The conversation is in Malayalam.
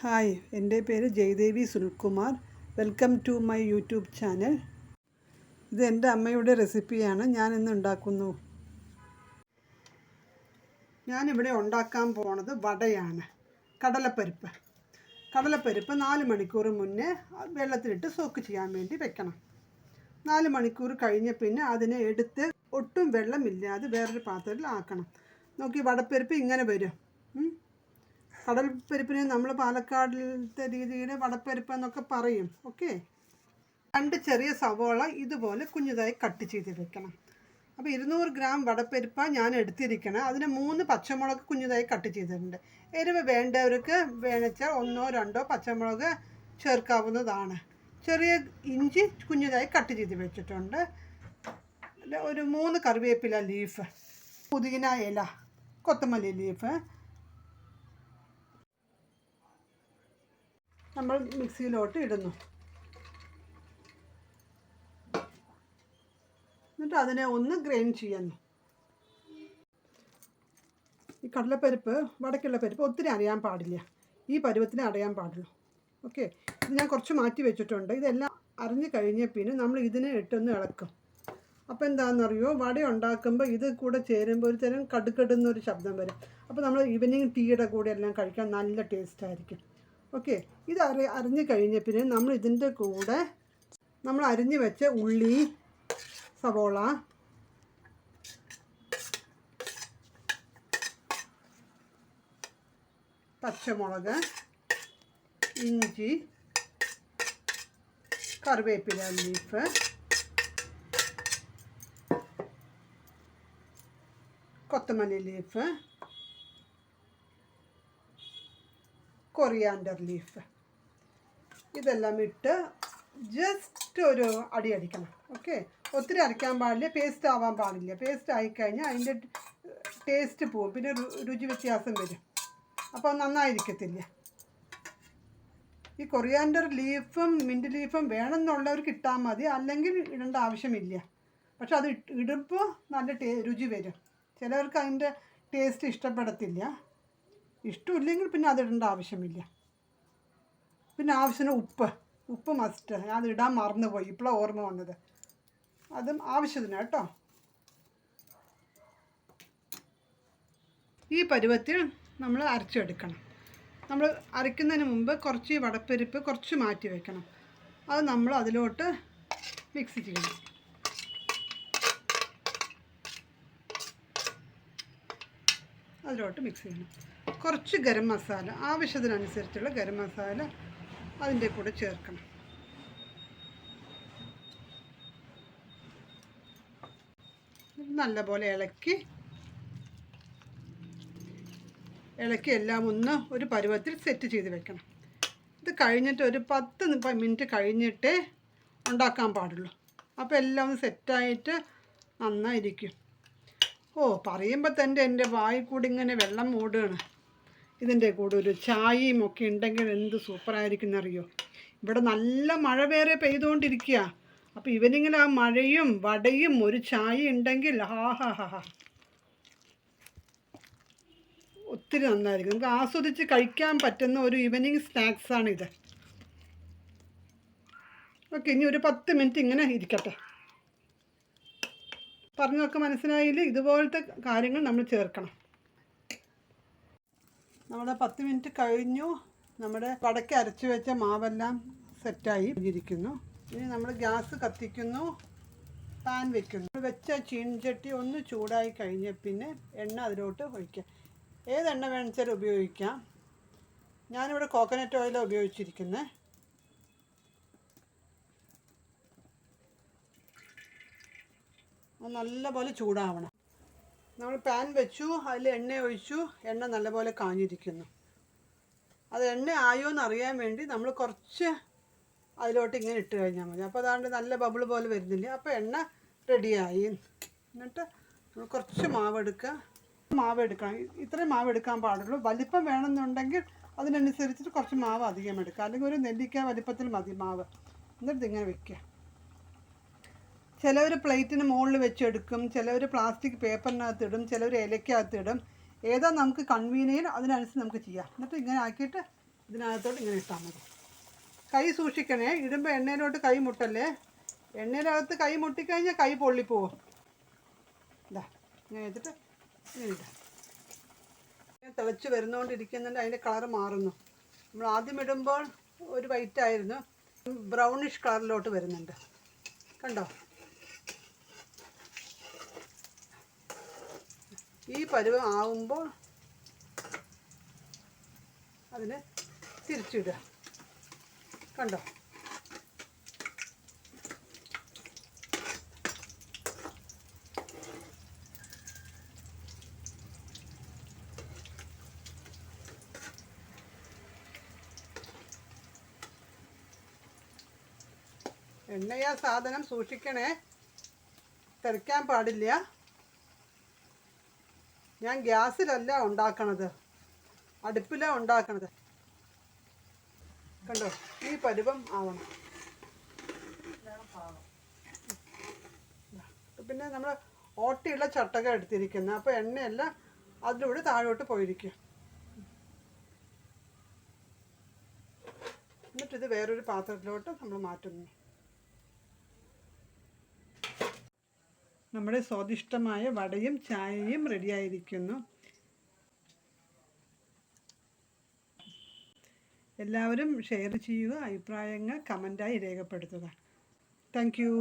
ഹായ്, എൻ്റെ പേര് Jayadevi Sunilkumar. Welcome to my YouTube channel. ഇത് എൻ്റെ അമ്മയുടെ റെസിപ്പിയാണ് ഞാൻ ഇന്ന് ഉണ്ടാക്കുന്നു. ഞാനിവിടെ ഉണ്ടാക്കാൻ പോണത് വടയാണ്. കടലപ്പരിപ്പ് 4 മണിക്കൂർ മുന്നേ വെള്ളത്തിലിട്ട് സോക്ക് ചെയ്യാൻ വേണ്ടി വെക്കണം. 4 മണിക്കൂർ കഴിഞ്ഞ പിന്നെ അതിനെ എടുത്ത് ഒട്ടും വെള്ളമില്ലാതെ വേറൊരു പാത്രത്തിൽ ആക്കണം. നോക്കി, വടപ്പരിപ്പ് ഇങ്ങനെ വരും. കടൽപ്പരിപ്പിന് നമ്മൾ പാലക്കാടിലത്തെ രീതിയിൽ വടപ്പരിപ്പ് എന്നൊക്കെ പറയും. ഓക്കെ, 2 ചെറിയ സവോള ഇതുപോലെ കുഞ്ഞതായി കട്ട് ചെയ്ത് വെക്കണം. അപ്പോൾ 200 ഗ്രാം വടപ്പരിപ്പാണ് ഞാൻ എടുത്തിരിക്കണം. അതിന് 3 പച്ചമുളക് കുഞ്ഞതായി കട്ട് ചെയ്തിട്ടുണ്ട്. എരിവ് വേണ്ടവർക്ക് വേണച്ചാൽ 1-2 പച്ചമുളക് ചേർക്കാവുന്നതാണ്. ചെറിയ ഇഞ്ചി കുഞ്ഞതായി കട്ട് ചെയ്ത് വെച്ചിട്ടുണ്ട്. ഒരു 3 കറിവേപ്പില ലീഫ്, പുതിന ഇല, കൊത്തമല്ലി ലീഫ് നമ്മൾ മിക്സിയിലോട്ട് ഇടുന്നു. എന്നിട്ട് അതിനെ ഒന്ന് ഗ്രൈൻഡ് ചെയ്യുന്നു. ഈ കടലപ്പരിപ്പ്, വടക്കുള്ള പരിപ്പ് ഒത്തിരി അരയാൻ പാടില്ല. ഈ പരുവത്തിന് അരയാൻ പാടുള്ളൂ. ഓക്കെ, ഇത് ഞാൻ കുറച്ച് മാറ്റി വെച്ചിട്ടുണ്ട്. ഇതെല്ലാം അരിഞ്ഞ് കഴിഞ്ഞ പിന്നെ നമ്മൾ ഇതിനെ ഇട്ടൊന്ന് ഇളക്കും. അപ്പോൾ എന്താണെന്നറിയോ, വട ഉണ്ടാക്കുമ്പോൾ ഇത് കൂടെ ചേരുമ്പോൾ ഒരു തരം കടുകടുന്നൊരു ശബ്ദം വരും. അപ്പോൾ നമ്മൾ ഈവനിങ് ടീയുടെ കൂടെ എല്ലാം കഴിക്കാൻ നല്ല ടേസ്റ്റ് ആയിരിക്കും. ഓക്കെ, ഇത് അരിഞ്ഞ് കഴിഞ്ഞ പിന്നെ നമ്മൾ ഇതിൻ്റെ കൂടെ നമ്മൾ അരിഞ്ഞ് വെച്ച ഉള്ളി, സവോള, പച്ചമുളക്, ഇഞ്ചി, കറിവേപ്പില ലീഫ്, കൊത്തമല്ലി ലീഫ്, കൊറിയാൻഡർ ലീഫ് ഇതെല്ലാം ഇട്ട് ജസ്റ്റ് ഒരു അടി അടിക്കണം. ഓക്കെ, ഒത്തിരി അരയ്ക്കാൻ പാടില്ല, പേസ്റ്റ് ആവാൻ പാടില്ല. പേസ്റ്റ് ആയിക്കഴിഞ്ഞാൽ അതിൻ്റെ ടേസ്റ്റ് പോവും, പിന്നെ രുചി വ്യത്യാസം വരും. അപ്പോൾ നന്നായിരിക്കത്തില്ല. ഈ കൊറിയാൻഡർ ലീഫും മിൻറ്റ് ലീഫും വേണമെന്നുള്ളവർക്ക് ഇട്ടാൽ മതി, അല്ലെങ്കിൽ ഇടേണ്ട ആവശ്യമില്ല. പക്ഷെ അത് ഇടുമ്പോൾ നല്ല രുചി വരും. ചിലവർക്ക് അതിൻ്റെ ടേസ്റ്റ് ഇഷ്ടപ്പെടത്തില്ല. ഇഷ്ടമില്ലെങ്കിൽ പിന്നെ അതിടേണ്ട ആവശ്യമില്ല. പിന്നെ ആവശ്യത്തിന് ഉപ്പ് മസ്റ്റ്. അത് ഇടാൻ മറന്നുപോയി, ഇപ്പോഴാണ് ഓർമ്മ വന്നത്. അതും ആവശ്യത്തിന് കേട്ടോ. ഈ പരുവത്തിൽ നമ്മൾ അരച്ചെടുക്കണം. നമ്മൾ അരയ്ക്കുന്നതിന് മുമ്പ് കുറച്ച് വടപ്പരിപ്പ് കുറച്ച് മാറ്റി വയ്ക്കണം. അത് നമ്മൾ അതിലോട്ട് മിക്സ് ചെയ്യണം. അതിലോട്ട് മിക്സ് ചെയ്യണം. കുറച്ച് ഗരം മസാല, ആവശ്യത്തിനനുസരിച്ചുള്ള ഗരം മസാല അതിൻ്റെ കൂടെ ചേർക്കണം. നല്ലപോലെ ഇളക്കി എല്ലാം ഒന്ന് ഒരു പരുവത്തിൽ സെറ്റ് ചെയ്ത് വെക്കണം. ഇത് കഴിഞ്ഞിട്ട് ഒരു 10 മിനിറ്റ് കഴിഞ്ഞിട്ടേ ഉണ്ടാക്കാൻ പാടുള്ളൂ. അപ്പോൾ എല്ലാം ഒന്ന് സെറ്റായിട്ട് നന്നായിരിക്കും. പറയുമ്പോൾ തന്നെ എൻ്റെ വായിൽ കൂടി ഇങ്ങനെ വെള്ളം മൂടുകയാണ്. ഇതിൻ്റെ കൂടെ ഒരു ചായയും ഒക്കെ ഉണ്ടെങ്കിൽ എന്ത് സൂപ്പറായിരിക്കും എന്നറിയോ. ഇവിടെ നല്ല മഴ വേറെ പെയ്തുകൊണ്ടിരിക്കുക. അപ്പോൾ ഇവനിങ്ങനെ ആ മഴയും വടയും ഒരു ചായ ഉണ്ടെങ്കിൽ ഒത്തിരി നന്നായിരിക്കും. നമുക്ക് ആസ്വദിച്ച് കഴിക്കാൻ പറ്റുന്ന ഒരു ഈവനിങ് സ്നാക്സാണിത്. ഓക്കെ, ഇനി ഒരു 10 മിനിറ്റ് ഇങ്ങനെ ഇരിക്കട്ടെ. പറഞ്ഞതൊക്കെ മനസ്സിലായില്ലേ? ഇതുപോലത്തെ കാര്യങ്ങൾ നമ്മൾ ചേർക്കണം. നമ്മുടെ 10 മിനിറ്റ് കഴിഞ്ഞു. നമ്മുടെ വടക്ക് അരച്ച് വെച്ച മാവെല്ലാം സെറ്റായി ഇരിക്കുന്നു. ഇനി നമ്മൾ ഗ്യാസ് കത്തിക്കുന്നു, പാൻ വെക്കുന്നു. വെച്ച ചീൻചട്ടി ഒന്ന് ചൂടായി കഴിഞ്ഞ പിന്നെ എണ്ണ അതിലോട്ട് ഒഴിക്കുക. ഏതെണ്ണ വേണമെച്ചാലും ഉപയോഗിക്കാം. ഞാനിവിടെ കോക്കനട്ട് ഓയിലാണ് ഉപയോഗിച്ചിരിക്കുന്നത്. നല്ലപോലെ ചൂടാവണം. നമ്മൾ പാൻ വെച്ചു, അതിൽ എണ്ണ ഒഴിച്ചു. എണ്ണ നല്ലപോലെ കാഞ്ഞിരിക്കുന്നു. അത് എണ്ണ ആയോ എന്ന് അറിയാൻ വേണ്ടി നമ്മൾ കുറച്ച് അതിലോട്ട് ഇങ്ങനെ ഇട്ട് കഴിഞ്ഞാൽ മതി. അപ്പോൾ അതാണ്ട് നല്ല ബബിൾ പോലെ വരുന്നില്ല. അപ്പോൾ എണ്ണ റെഡിയായി. എന്നിട്ട് നമ്മൾ കുറച്ച് മാവ് എടുക്കണം. ഇത്രയും മാവ് എടുക്കാൻ പാടുള്ളൂ. വലിപ്പം വേണമെന്നുണ്ടെങ്കിൽ അതിനനുസരിച്ചിട്ട് കുറച്ച് മാവ് അധികം എടുക്കുക. അല്ലെങ്കിൽ ഒരു നെല്ലിക്ക വലിപ്പത്തിൽ മതി മാവ്. എന്നിട്ട് ഇങ്ങനെ വെക്കുക. ചിലവർ പ്ലേറ്റിന് മുകളിൽ വെച്ചെടുക്കും, ചിലവർ പ്ലാസ്റ്റിക് പേപ്പറിനകത്തിടും, ചിലവർ ഇലയ്ക്കകത്തിടും. ഏതാ നമുക്ക് കൺവീനിയൻറ്റ് അതിനനുസരിച്ച് നമുക്ക് ചെയ്യാം. എന്നിട്ട് ഇങ്ങനെ ആക്കിയിട്ട് ഇതിനകത്തോട്ട് ഇങ്ങനെ ഇട്ടാൽ മതി. കൈ സൂക്ഷിക്കണേ, ഇടുമ്പോൾ എണ്ണയിലോട്ട് കൈ മുട്ടല്ലേ. എണ്ണയിലകത്ത് കൈ മുട്ടിക്കഴിഞ്ഞാൽ കൈ പൊള്ളിപ്പോവും. ഇതാ ഇങ്ങനെ വെച്ചിട്ട് ഇങ്ങനെ ഇടാം. തിളച്ച് വരുന്നതുകൊണ്ടിരിക്കുന്നുണ്ട്, അതിൻ്റെ കളർ മാറുന്നു. നമ്മൾ ആദ്യം ഇടുമ്പോൾ ഒരു വൈറ്റ് ആയിരുന്നു, ബ്രൗണിഷ് കളറിലോട്ട് വരുന്നുണ്ട്. കണ്ടോ? ഈ പരുവം ആവുമ്പോൾ അതിന് തിരിച്ചിടുക. കണ്ടോ? എണ്ണയാ സാധനം, സൂക്ഷിക്കണേ, തെറിക്കാൻ പാടില്ല. ഞാൻ ഗ്യാസിലല്ല ഉണ്ടാക്കണത്, അടുപ്പിലാണ് ഉണ്ടാക്കണത്. കണ്ടോ? ഈ പരുവം ആവണം. പിന്നെ നമ്മൾ ഓട്ടിയുള്ള ചട്ടകം എടുത്തിരിക്കുന്നത്, അപ്പോൾ എണ്ണയെല്ലാം അതിലൂടെ താഴോട്ട് പോയിരിക്കും. എന്നിട്ടിത് വേറൊരു പാത്രത്തിലോട്ട് നമ്മൾ മാറ്റുന്നു. നമ്മുടെ സ്വാദിഷ്ടമായ വടയും ചായയും റെഡിയായിരിക്കുന്നു. എല്ലാവരും ഷെയർ ചെയ്യുക, അഭിപ്രായങ്ങൾ കമൻറ്റായി രേഖപ്പെടുത്തുക. Thank you.